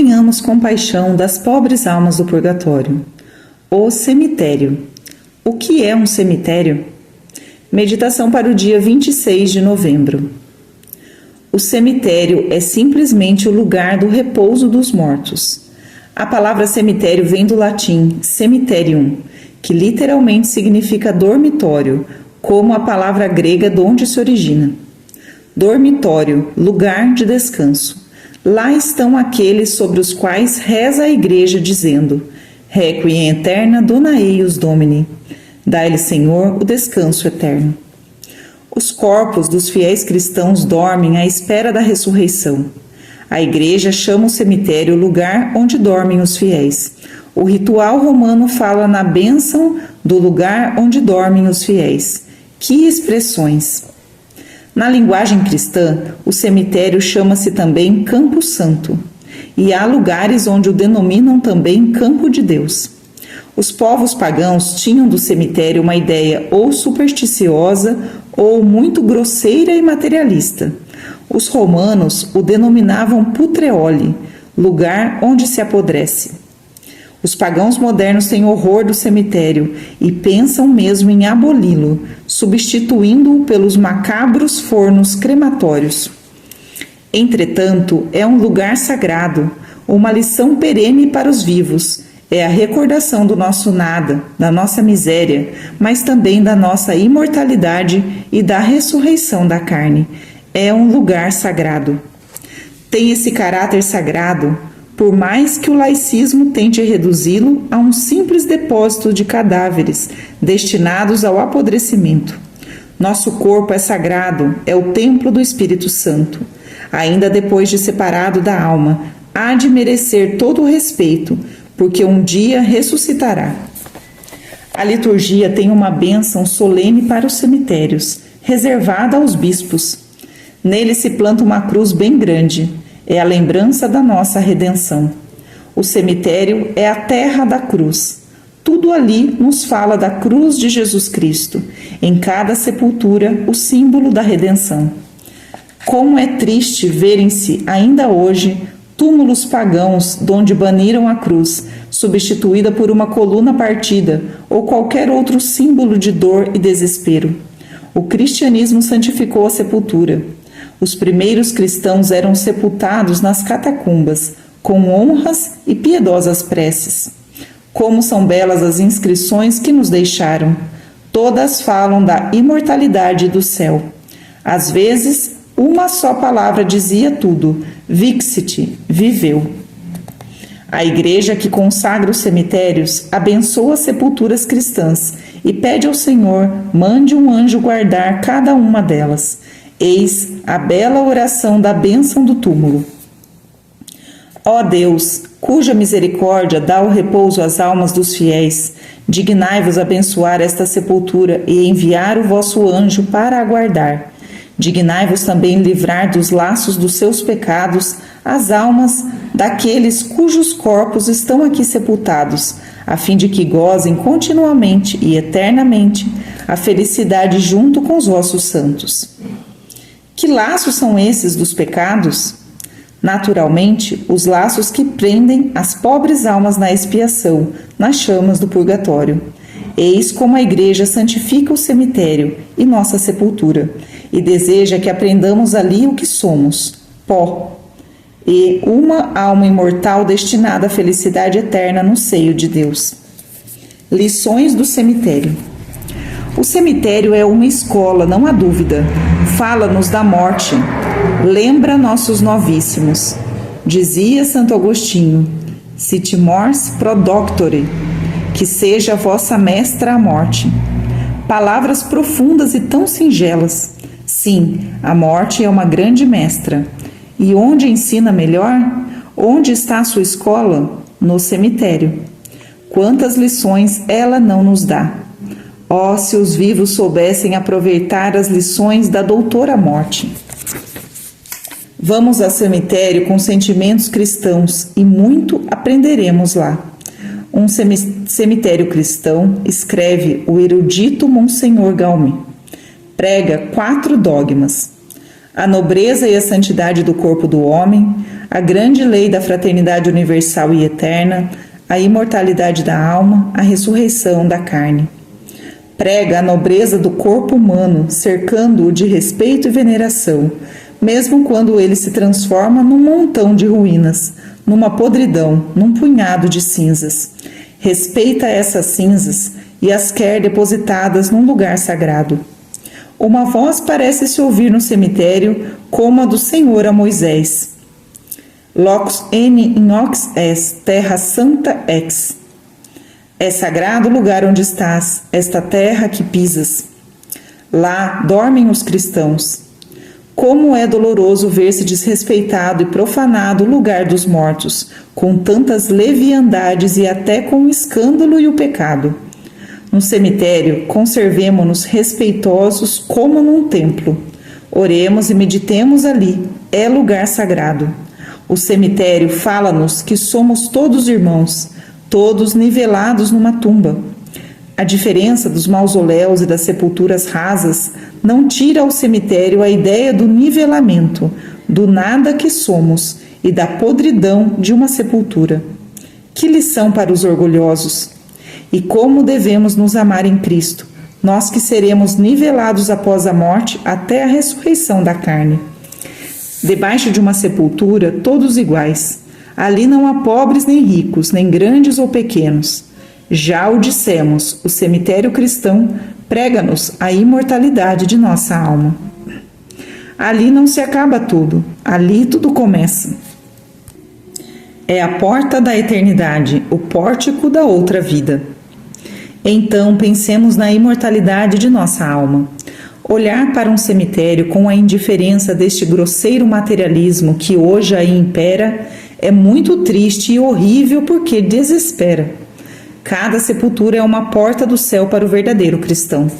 tenhamos compaixão das pobres almas do purgatório. O cemitério. O que é um cemitério? Meditação para o dia 26 de novembro. O cemitério é simplesmente o lugar do repouso dos mortos. A palavra cemitério vem do latim cemiterium, que literalmente significa dormitório, como a palavra grega de onde se origina. Dormitório, lugar de descanso. Lá estão aqueles sobre os quais reza a Igreja dizendo: Requiem aeterna dona eius Domini. Dai-lhe, Senhor, o descanso eterno. Os corpos dos fiéis cristãos dormem à espera da ressurreição. A Igreja chama o cemitério o lugar onde dormem os fiéis. O ritual romano fala na bênção do lugar onde dormem os fiéis. Que expressões! Na linguagem cristã, o cemitério chama-se também Campo Santo, e há lugares onde o denominam também Campo de Deus. Os povos pagãos tinham do cemitério uma ideia ou supersticiosa ou muito grosseira e materialista. Os romanos o denominavam Putreoli, lugar onde se apodrece. Os pagãos modernos têm horror do cemitério e pensam mesmo em aboli-lo, substituindo-o pelos macabros fornos crematórios. Entretanto, é um lugar sagrado, uma lição perene para os vivos. É a recordação do nosso nada, da nossa miséria, mas também da nossa imortalidade e da ressurreição da carne. É um lugar sagrado. Tem esse caráter sagrado, por mais que o laicismo tente reduzi-lo a um simples depósito de cadáveres destinados ao apodrecimento. Nosso corpo é sagrado, é o templo do Espírito Santo. Ainda depois de separado da alma, há de merecer todo o respeito, porque um dia ressuscitará. A liturgia tem uma bênção solene para os cemitérios, reservada aos bispos. Nele se planta uma cruz bem grande. É a lembrança da nossa redenção. O cemitério é a terra da cruz. Tudo ali nos fala da cruz de Jesus Cristo. Em cada sepultura, o símbolo da redenção. Como é triste verem-se, ainda hoje, túmulos pagãos donde baniram a cruz, substituída por uma coluna partida ou qualquer outro símbolo de dor e desespero. O cristianismo santificou a sepultura. Os primeiros cristãos eram sepultados nas catacumbas, com honras e piedosas preces. Como são belas as inscrições que nos deixaram! Todas falam da imortalidade do céu. Às vezes, uma só palavra dizia tudo: Vixit, viveu. A Igreja que consagra os cemitérios abençoa as sepulturas cristãs e pede ao Senhor: mande um anjo guardar cada uma delas. Eis a bela oração da bênção do túmulo. Ó Deus, cuja misericórdia dá o repouso às almas dos fiéis, dignai-vos abençoar esta sepultura e enviar o vosso anjo para aguardar. Dignai-vos também livrar dos laços dos seus pecados as almas daqueles cujos corpos estão aqui sepultados, a fim de que gozem continuamente e eternamente a felicidade junto com os vossos santos. Que laços são esses dos pecados? Naturalmente, os laços que prendem as pobres almas na expiação, nas chamas do purgatório. Eis como a Igreja santifica o cemitério e nossa sepultura, e deseja que aprendamos ali o que somos, pó, e uma alma imortal destinada à felicidade eterna no seio de Deus. Lições do cemitério. O cemitério é uma escola, não há dúvida. Fala-nos da morte. Lembra nossos novíssimos. Dizia Santo Agostinho: Sit mors pro doctore, que seja a vossa mestra a morte. Palavras profundas e tão singelas. Sim, a morte é uma grande mestra. E onde ensina melhor? Onde está a sua escola? No cemitério. Quantas lições ela não nos dá! Oh, se os vivos soubessem aproveitar as lições da doutora morte! Vamos ao cemitério com sentimentos cristãos e muito aprenderemos lá. Um cemitério cristão, escreve o erudito Monsenhor Gaume, prega 4 dogmas: a nobreza e a santidade do corpo do homem, a grande lei da fraternidade universal e eterna, a imortalidade da alma, a ressurreição da carne. Prega a nobreza do corpo humano, cercando-o de respeito e veneração, mesmo quando ele se transforma num montão de ruínas, numa podridão, num punhado de cinzas. Respeita essas cinzas e as quer depositadas num lugar sagrado. Uma voz parece se ouvir no cemitério, como a do Senhor a Moisés. Locus in ox est, terra santa ex. É sagrado o lugar onde estás, esta terra que pisas. Lá dormem os cristãos. Como é doloroso ver-se desrespeitado e profanado o lugar dos mortos, com tantas leviandades e até com o escândalo e o pecado. No cemitério, conservemo-nos respeitosos como num templo. Oremos e meditemos ali, é lugar sagrado. O cemitério fala-nos que somos todos irmãos, todos nivelados numa tumba. A diferença dos mausoléus e das sepulturas rasas não tira ao cemitério a ideia do nivelamento, do nada que somos e da podridão de uma sepultura. Que lição para os orgulhosos! E como devemos nos amar em Cristo, nós que seremos nivelados após a morte até a ressurreição da carne. Debaixo de uma sepultura, todos iguais. Ali não há pobres nem ricos, nem grandes ou pequenos. Já o dissemos, o cemitério cristão prega-nos a imortalidade de nossa alma. Ali não se acaba tudo, ali tudo começa. É a porta da eternidade, o pórtico da outra vida. Então pensemos na imortalidade de nossa alma. Olhar para um cemitério com a indiferença deste grosseiro materialismo que hoje aí impera é muito triste e horrível porque desespera. Cada sepultura é uma porta do céu para o verdadeiro cristão.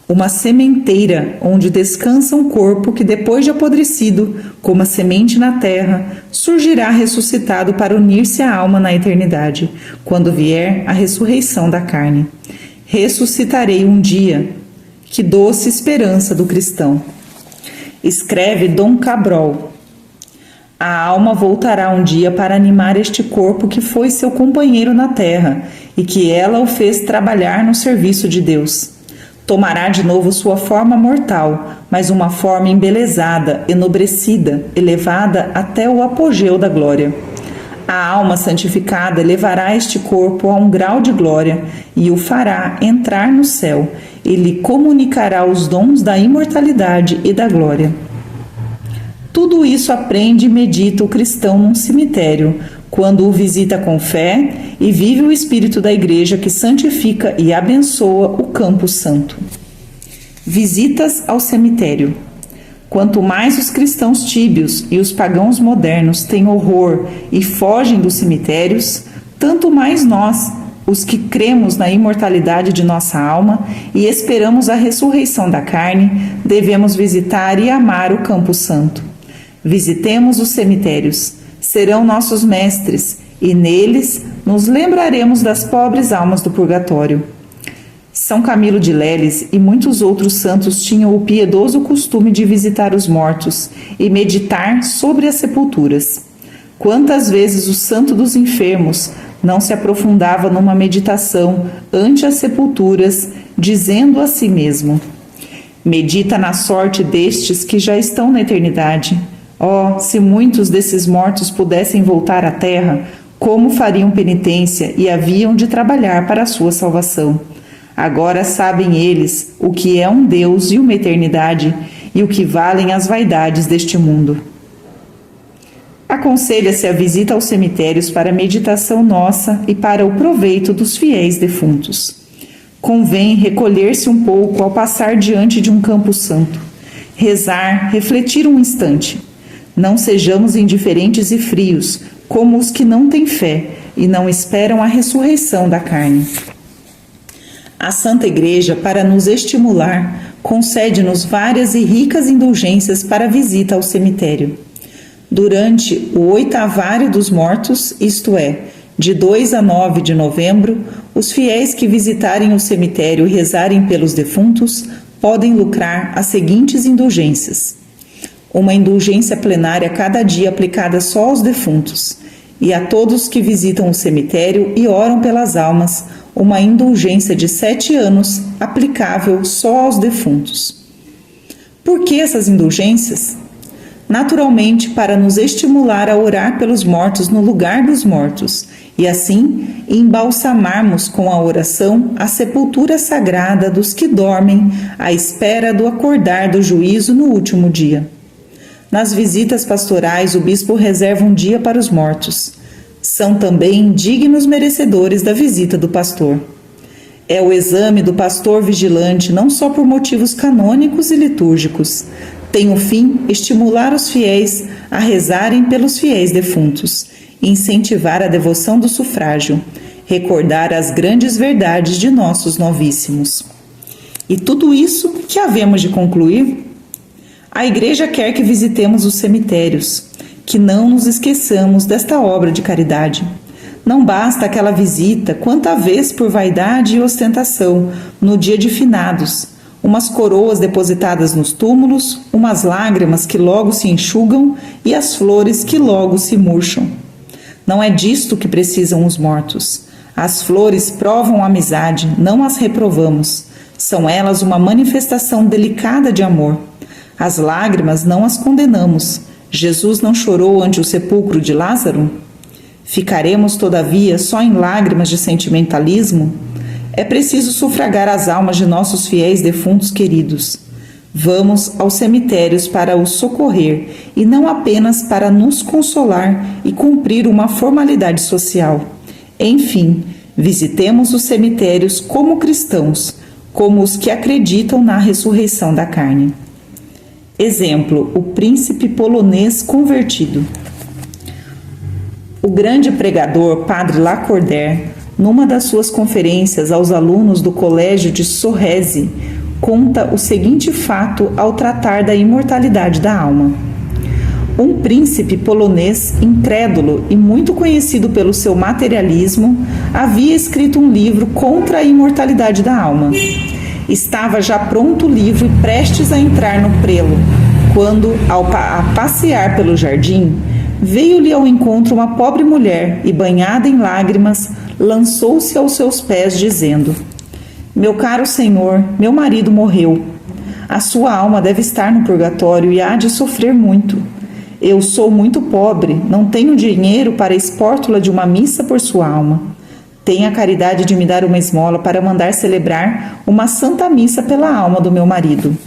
Uma sementeira onde descansa um corpo que, depois de apodrecido, como a semente na terra, surgirá ressuscitado para unir-se à alma na eternidade, quando vier a ressurreição da carne. Ressuscitarei um dia. Que doce esperança do cristão! Escreve Dom Cabral. A alma voltará um dia para animar este corpo que foi seu companheiro na terra e que ela o fez trabalhar no serviço de Deus. Tomará de novo sua forma mortal, mas uma forma embelezada, enobrecida, elevada até o apogeu da glória. A alma santificada levará este corpo a um grau de glória e o fará entrar no céu e lhe comunicará os dons da imortalidade e da glória. Tudo isso aprende e medita o cristão num cemitério, quando o visita com fé e vive o espírito da igreja que santifica e abençoa o campo santo. Visitas ao cemitério. Quanto mais os cristãos tíbios e os pagãos modernos têm horror e fogem dos cemitérios, tanto mais nós, os que cremos na imortalidade de nossa alma e esperamos a ressurreição da carne, devemos visitar e amar o campo santo. Visitemos os cemitérios, serão nossos mestres, e neles nos lembraremos das pobres almas do purgatório. São Camilo de Leles e muitos outros santos tinham o piedoso costume de visitar os mortos e meditar sobre as sepulturas. Quantas vezes o santo dos enfermos não se aprofundava numa meditação ante as sepulturas, dizendo a si mesmo: medita na sorte destes que já estão na eternidade. Oh, se muitos desses mortos pudessem voltar à terra, como fariam penitência e haviam de trabalhar para a sua salvação. Agora sabem eles o que é um Deus e uma eternidade e o que valem as vaidades deste mundo. Aconselha-se a visita aos cemitérios para a meditação nossa e para o proveito dos fiéis defuntos. Convém recolher-se um pouco ao passar diante de um campo santo, rezar, refletir um instante. Não sejamos indiferentes e frios, como os que não têm fé e não esperam a ressurreição da carne. A Santa Igreja, para nos estimular, concede-nos várias e ricas indulgências para a visita ao cemitério. Durante o oitavário dos mortos, isto é, de 2 a 9 de novembro, os fiéis que visitarem o cemitério e rezarem pelos defuntos podem lucrar as seguintes indulgências. uma indulgência plenária cada dia aplicada só aos defuntos, e a todos que visitam o cemitério e oram pelas almas, uma indulgência de 7 anos aplicável só aos defuntos. Por que essas indulgências? Naturalmente, para nos estimular a orar pelos mortos no lugar dos mortos, e assim embalsamarmos com a oração a sepultura sagrada dos que dormem à espera do acordar do juízo no último dia. Nas visitas pastorais, o bispo reserva um dia para os mortos. São também dignos merecedores da visita do pastor. É o exame do pastor vigilante não só por motivos canônicos e litúrgicos. Tem o fim estimular os fiéis a rezarem pelos fiéis defuntos, incentivar a devoção do sufrágio, recordar as grandes verdades de nossos novíssimos. E tudo isso que havemos de concluir? A Igreja quer que visitemos os cemitérios, que não nos esqueçamos desta obra de caridade. Não basta aquela visita, quanta vez por vaidade e ostentação, no dia de finados, umas coroas depositadas nos túmulos, umas lágrimas que logo se enxugam e as flores que logo se murcham. Não é disto que precisam os mortos. As flores provam a amizade, não as reprovamos. São elas uma manifestação delicada de amor. As lágrimas não as condenamos. Jesus não chorou ante o sepulcro de Lázaro? Ficaremos, todavia, só em lágrimas de sentimentalismo? É preciso sufragar as almas de nossos fiéis defuntos queridos. Vamos aos cemitérios para os socorrer e não apenas para nos consolar e cumprir uma formalidade social. Enfim, visitemos os cemitérios como cristãos, como os que acreditam na ressurreição da carne. Exemplo, o príncipe polonês convertido. O grande pregador, padre Lacordaire, numa das suas conferências aos alunos do colégio de Sorreze, conta o seguinte fato ao tratar da imortalidade da alma. Um príncipe polonês incrédulo e muito conhecido pelo seu materialismo havia escrito um livro contra a imortalidade da alma. Estava já pronto o livro e prestes a entrar no prelo, quando, a passear pelo jardim, veio-lhe ao encontro uma pobre mulher e, banhada em lágrimas, lançou-se aos seus pés, dizendo: "Meu caro senhor, meu marido morreu. A sua alma deve estar no purgatório e há de sofrer muito. Eu sou muito pobre, não tenho dinheiro para a espórtula de uma missa por sua alma. Tenha a caridade de me dar uma esmola para mandar celebrar uma santa missa pela alma do meu marido."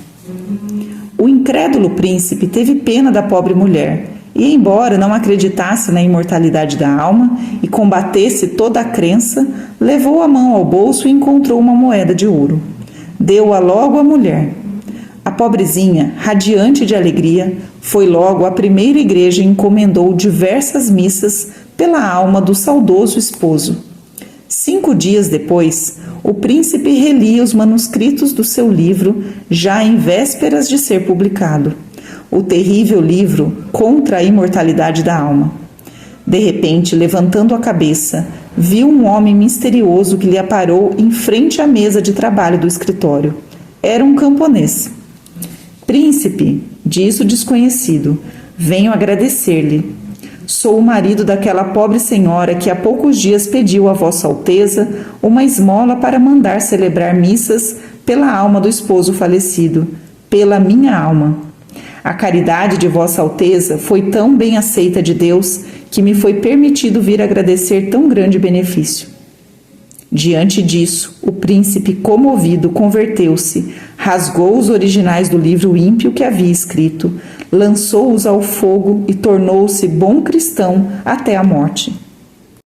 O incrédulo príncipe teve pena da pobre mulher e, embora não acreditasse na imortalidade da alma e combatesse toda a crença, levou a mão ao bolso e encontrou uma moeda de ouro. Deu-a logo à mulher. A pobrezinha, radiante de alegria, foi logo à primeira igreja e encomendou diversas missas pela alma do saudoso esposo. 5 dias depois, o príncipe relia os manuscritos do seu livro, já em vésperas de ser publicado, o terrível livro Contra a Imortalidade da Alma. De repente, levantando a cabeça, viu um homem misterioso que lhe aparou em frente à mesa de trabalho do escritório. Era um camponês. "Príncipe", disse o desconhecido, "venho agradecer-lhe. Sou o marido daquela pobre senhora que há poucos dias pediu a Vossa Alteza uma esmola para mandar celebrar missas pela alma do esposo falecido, pela minha alma. A caridade de Vossa Alteza foi tão bem aceita de Deus que me foi permitido vir agradecer tão grande benefício." Diante disso, o príncipe, comovido, converteu-se, rasgou os originais do livro ímpio que havia escrito, lançou-os ao fogo e tornou-se bom cristão até a morte.